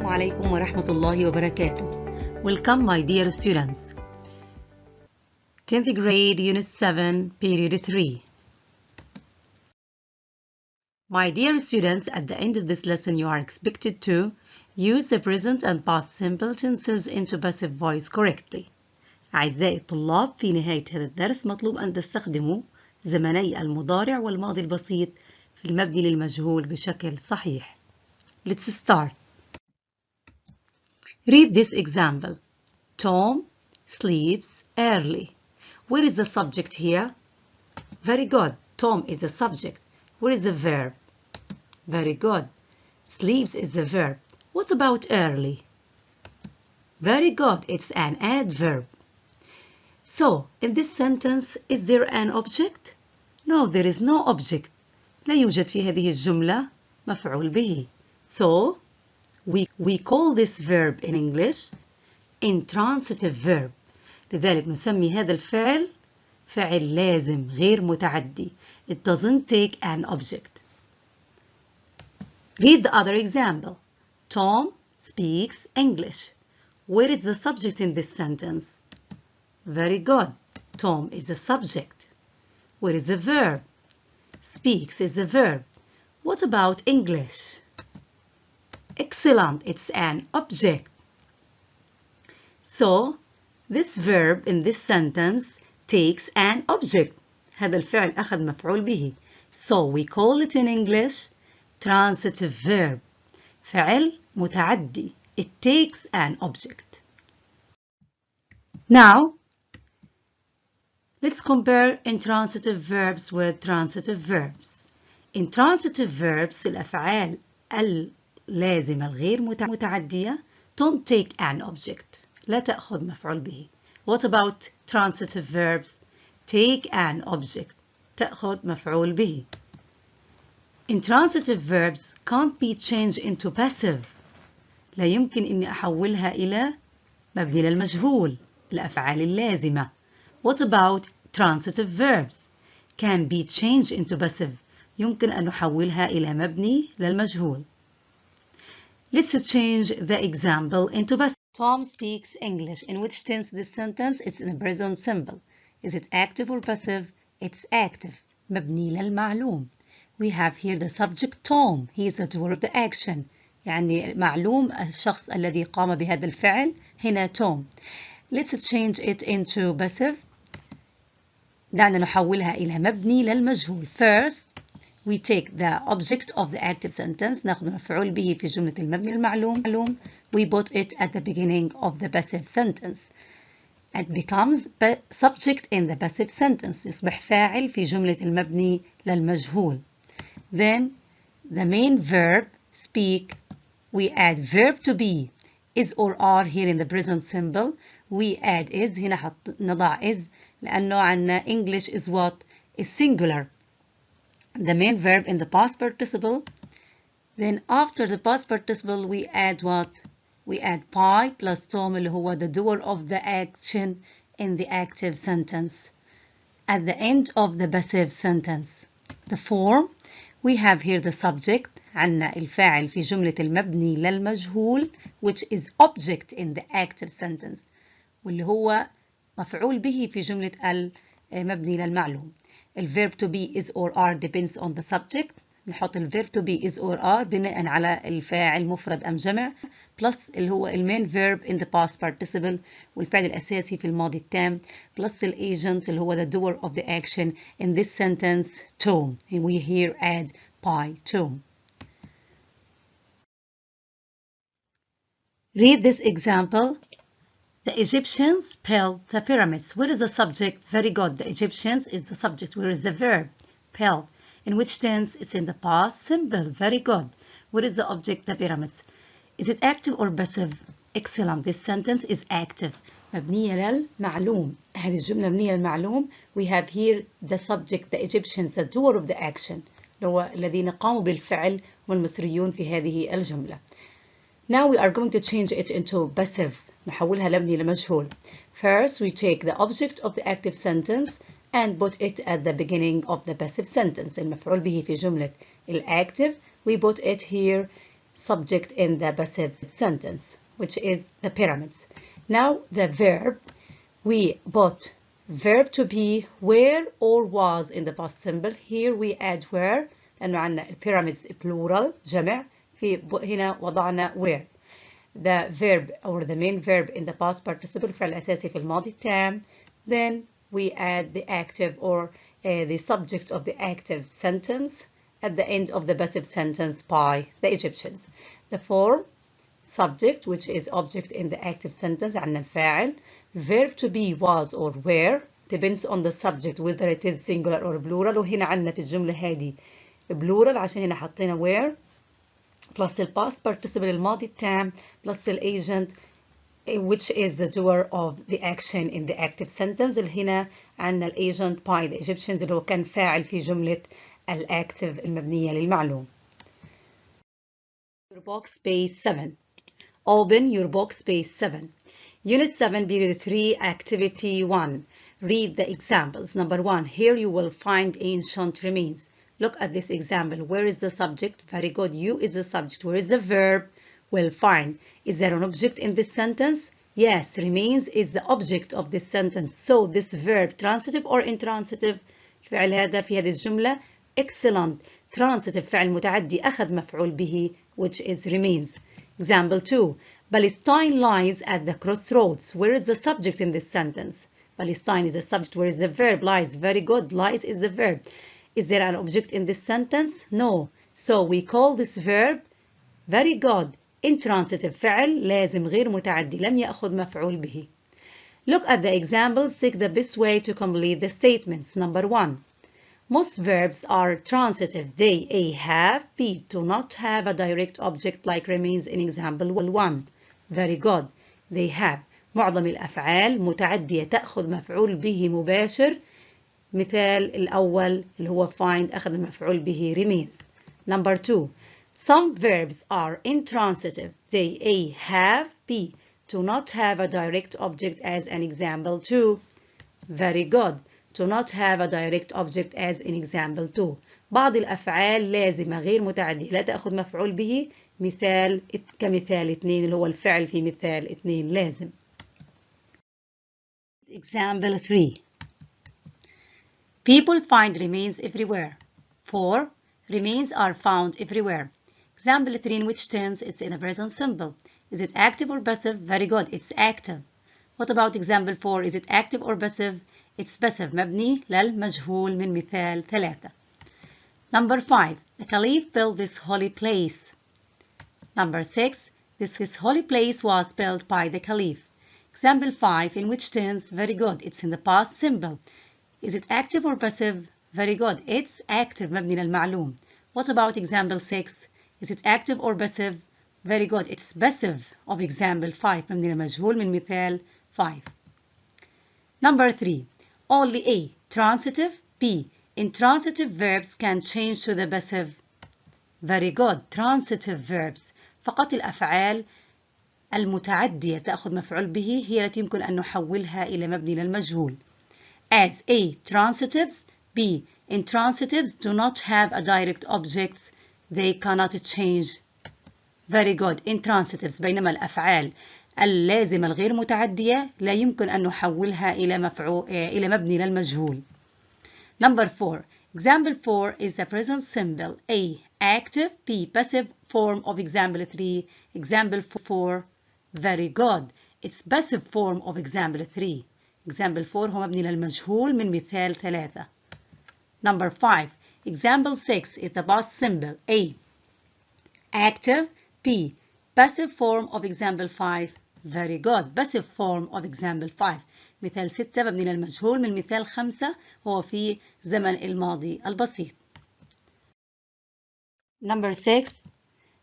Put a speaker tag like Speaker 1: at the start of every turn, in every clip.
Speaker 1: السلام عليكم ورحمة الله وبركاته. Welcome my dear students. 10th grade Unit 7 Period 3. My dear students, at the end of this lesson you are expected to use the present and past simple tenses into passive voice correctly. أعزائي الطلاب، في نهاية هذا الدرس مطلوب أن تستخدموا زمني المضارع والماضي البسيط في المبني للمجهول بشكل صحيح. Let's start. Read this example. Tom sleeps early. Where is the subject here? Very good. Tom is the subject. Where is the verb? Very good. Sleeps is the verb. What about early? Very good. It's an adverb. So, in this sentence, is there an object? No, there is no object. لا يوجد في هذه الجملة مفعول به. So, we call this verb in English intransitive verb. لذلك نسمي هذا الفعل فعل لازم غير متعدي. It doesn't take an object. Read the other example. Tom speaks English. Where is the subject in this sentence? Very good. Tom is the subject. Where is the verb? Speaks is the verb. What about English? Excellent. It's an object. So, this verb in this sentence takes an object. هذا الفعل أخذ مفعول به. So, we call it in English transitive verb. فعل متعدي. It takes an object. Now, let's compare intransitive verbs with transitive verbs. Intransitive verbs الأفعال اللازمة الغير متعدية don't take an object. لا تأخذ مفعول به. What about transitive verbs? Take an object. تأخذ مفعول به. Intransitive verbs can't be changed into passive. لا يمكن إني أحولها إلى مبني للمجهول. الأفعال اللازمة. What about transitive verbs? Can be changed into passive. يمكن أن نحولها إلى مبني للمجهول. Let's change the example into passive. Tom speaks English. In which tense this sentence is in the present simple? Is it active or passive? It's active. مبني للمعلوم. We have here the subject Tom. He is the doer of the action. يعني معلوم الشخص الذي قام بهذا الفعل هنا Tom. Let's change it into passive. دعنا نحولها إلى مبني للمجهول. First, we take the object of the active sentence. نأخذ مفعول به في جملة المبني المعلوم. We put it at the beginning of the passive sentence. It becomes subject in the passive sentence. يصبح فاعل في جملة المبني للمجهول. Then, the main verb, speak, we add verb to be. Is or are here in the present simple. We add is. هنا نضع is لأنه عنا English is what? Is singular. The main verb in the past participle. Then after the past participle we add what? We add P plus Tom اللي هو the doer of the action in the active sentence. At the end of the passive sentence. The form, we have here the subject. عنا الفاعل في جملة المبني للمجهول which is object in the active sentence. واللي هو مفعول به في جملة المبني للمعلوم. الverb to be is or are depends on the subject. نحط الverb to be is or are بناء على الفاعل مفرد أم جمع plus اللي هو main verb in the past participle والفعل الأساسي في الماضي التام plus agent اللي هو the doer of the action in this sentence Tom. And we here add by Tom. Read this example. The Egyptians built the pyramids. Where is the subject? Very good. The Egyptians is the subject. Where is the verb? Built. In which tense? It's in the past simple. Very good. Where is the object? The pyramids. Is it active or passive? Excellent. This sentence is active. مبنية للمعلوم. هذه الجملة مبنية للمعلوم. We have here the subject, the Egyptians, the doer of the action. هو الذين قاموا بالفعل والمصريون في هذه الجملة. Now we are going to change it into passive. نحولها لمبني لمجهول. First, we take the object of the active sentence and put it at the beginning of the passive sentence. المفعول به في جملة الactive. We put it here subject in the passive sentence, which is the pyramids. Now the verb, we put verb to be were or was in the past simple. Here we add were لأنه عندنا pyramids plural جمع. في هنا وضعنا were. The verb or the main verb in the past participle فعل أساسي في الماضي التام. Then we add the active or the subject of the active sentence at the end of the passive sentence by the Egyptians. The form, subject, which is object in the active sentence, عندنا الفاعل. Verb to be was or were, depends on the subject whether it is singular or plural. وهنا عندنا في الجملة هذه plural عشان هنا حطينا were plus the past participle الماضي التام plus the agent which is the doer of the action in the active sentence. اللي هنا عندنا agent by the Egyptians اللي هو كان فاعل في جملة الactive المبنية للمعلوم. Your box page 7. Open your box page 7. Unit 7, period 3, activity 1. Read the examples. Number 1, here you will find ancient remains. Look at this example. Where is the subject? Very good. You is the subject. Where is the verb? Well, find. Is there an object in this sentence? Yes, remains is the object of this sentence. So this verb, transitive or intransitive? الفعل هذا في هذه الجملة excellent. Transitive فعل متعدي أخذ مفعول به which is remains. Example 2. Palestine lies at the crossroads. Where is the subject in this sentence? Palestine is the subject. Where is the verb? Lies. Very good. Lies is the verb. Is there an object in this sentence? No. So we call this verb very good. Intransitive فعل لازم غير متعدي لم يأخذ مفعول به. Look at the examples. Take the best way to complete the statements. Number 1. Most verbs are transitive. They A have, B do not have a direct object like remains in example 1. Very good. They have. معظم الأفعال متعدية تأخذ مفعول به مباشر. مثال الأول اللي هو find أخذ مفعول به remains. Number 2. Some verbs are intransitive. They A have, B do not have a direct object as an example 2. Very good. Do not have a direct object as in example 2. بعض الأفعال لازمة غير متعدية لا تأخذ مفعول به مثال كمثال 2 اللي هو الفعل في مثال 2 لازم. Example 3. People find remains everywhere. 4. Remains are found everywhere. Example 3 in which tense it's in a present simple. Is it active or passive? Very good. It's active. What about example 4? Is it active or passive? It's passive. مبني للمجهول من مثال 3. Number 5. The Caliph built this holy place. Number 6. This holy place was built by the Caliph. Example 5. In which tense? Very good. It's in the past simple. Is it active or passive? Very good. It's active. مبني للمعلوم. What about example 6? Is it active or passive? Very good. It's passive of example 5. مبني للمجهول من مثال 5. Number 3. Only A. Transitive. B. Intransitive verbs can change to the passive. Very good. Transitive verbs. فقط الأفعال المتعدية تأخذ مفعول به هي التي يمكن أن نحولها إلى مبني للمجهول. As A. Transitives. B. Intransitives do not have a direct object. They cannot change. Very good. Intransitives. بينما الأفعال اللازمة الغير متعدية لا يمكن أن نحولها إلى مبني للمجهول. Number 4. Example 4 is the present simple. A. Active. B. Passive form of example 3. Example 4. Very good. It's passive form of example 3. Example 4 هو مبني للمجهول من مثال 3. Number 5. Example 6 is the past simple. A. Active. B. Passive form of example 5. Very good. Passive form of example 5. مثال 6 مبني للمجهول من مثال 5 هو في زمن الماضي البسيط. Number 6.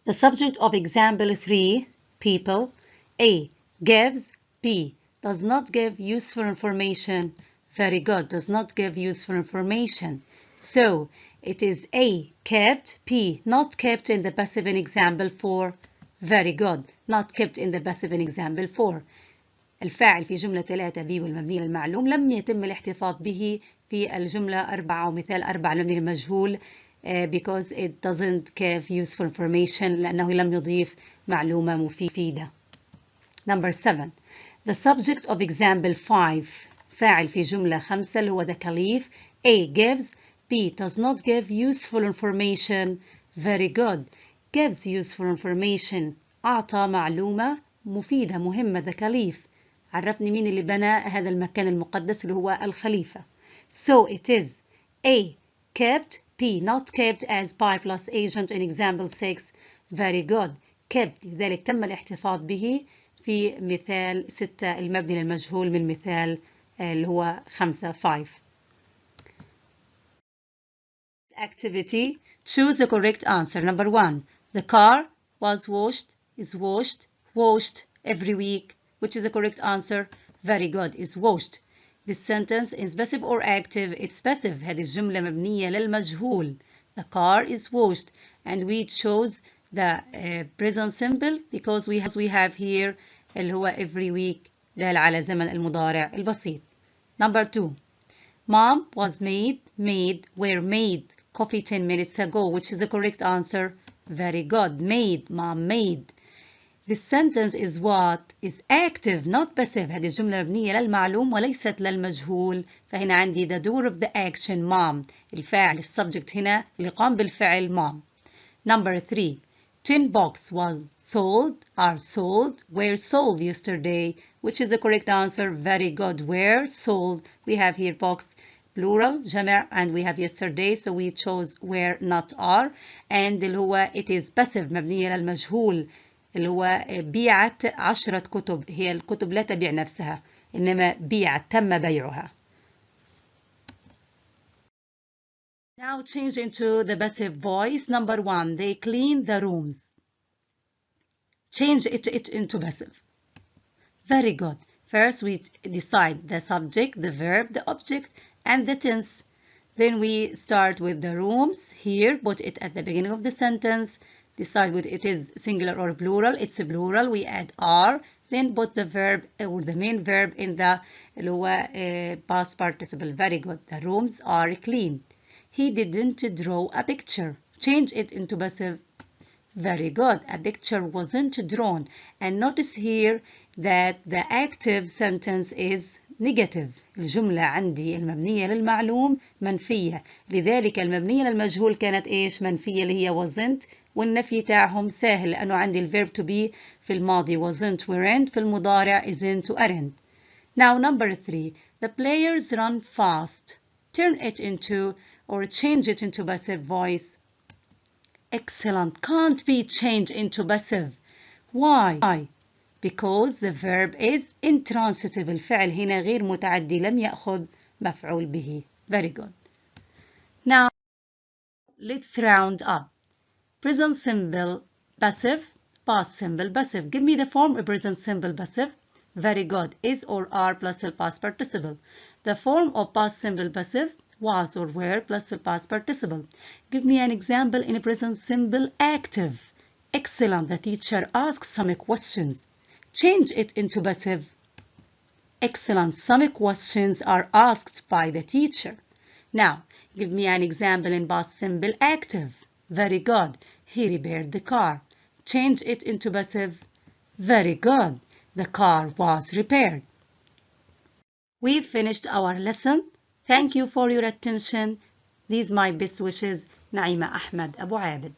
Speaker 1: The subject of example 3. People. A. Gives. B. Does not give useful information. Very good. Does not give useful information. So, it is A. Kept. B. Not kept in the passive in example 4. Very good. Not kept in the passive in example 4. الفاعل في جملة 3 B والمبني للمعلوم لم يتم الاحتفاظ به في الجملة 4 ومثال 4 المبني للمجهول because it doesn't give useful information لأنه لم يضيف معلومة مفيدة. Number 7. The subject of example 5. فاعل في جملة 5 اللي هو the Caliph. A gives, B does not give useful information. Very good. Gives useful information. أعطى معلومة مفيدة مهمة the Caliph. عرفني مين اللي بنى هذا المكان المقدس اللي هو الخليفة. So it is A kept, P not kept as by plus agent in example 6. Very good. kept لذلك تم الاحتفاظ به في مثال 6 المبني للمجهول من مثال اللي هو 5. Activity. Choose the correct answer. Number 1. The car was washed, is washed every week. Which is the correct answer? Very good. Is washed. This sentence is passive or active? It's passive. هذه الجملة مبنية للمجهول. The car is washed. And we chose the present simple because we have here اللي هو every week دال على زمن المضارع البسيط. Number 2. Mom was were made coffee 10 minutes ago. Which is the correct answer? Very good. Mom made. This sentence is what? Is active, not passive. هذه الجملة مبنية للمعلوم وليست للمجهول. فهنا عندي the doer of the action mom. الفاعل السبجكت هنا اللي قام بالفعل mom. Number 3. Tin box was sold, are sold, were sold yesterday. Which is the correct answer? Very good. Were sold. We have here box plural جمع and we have yesterday so we chose were not are. And اللي هو it is passive مبنية للمجهول اللي هو بيعت 10 كتب. هي الكتب لا تبيع نفسها إنما بيعت تم بيعها. Now change into the passive voice. Number 1. They clean the rooms. Change it into passive. Very good. First we decide the subject, the verb, the object, and the tense. Then we start with the rooms. Here, put it at the beginning of the sentence. Decide whether it is singular or plural. It's a plural. We add are. Then put the verb or the main verb in the past participle. Very good. The rooms are clean. He didn't draw a picture. Change it into passive. Very good. A picture wasn't drawn. And notice here that the active sentence is negative. الجملة عندي المبنية للمعلوم منفية. لذلك المبنية للمجهول كانت إيش؟ منفية اللي هي wasn't. والنفي تاعهم سهل لأنه عندي الverb to be في الماضي wasn't weren't. في المضارع isn't aren't. Now number 3. The players run fast. Turn it into or change it into passive voice. Excellent. Can't be changed into passive. Why? Because the verb is intransitive. الفعل هنا غير متعدي لم يأخذ مفعول به. Very good. Now let's round up. Present simple passive, past simple passive. Give me the form of present simple passive. Very good. Is or are plus the past participle. The form of past simple passive was or were plus the past participle. Give me an example in a present simple active. Excellent. The teacher asks some questions. Change it into passive. Excellent. Some questions are asked by the teacher. Now, give me an example in past simple active. Very good. He repaired the car. Change it into passive. Very good. The car was repaired. We've finished our lesson. Thank you for your attention. These my best wishes. Naima Ahmed Abu Abid.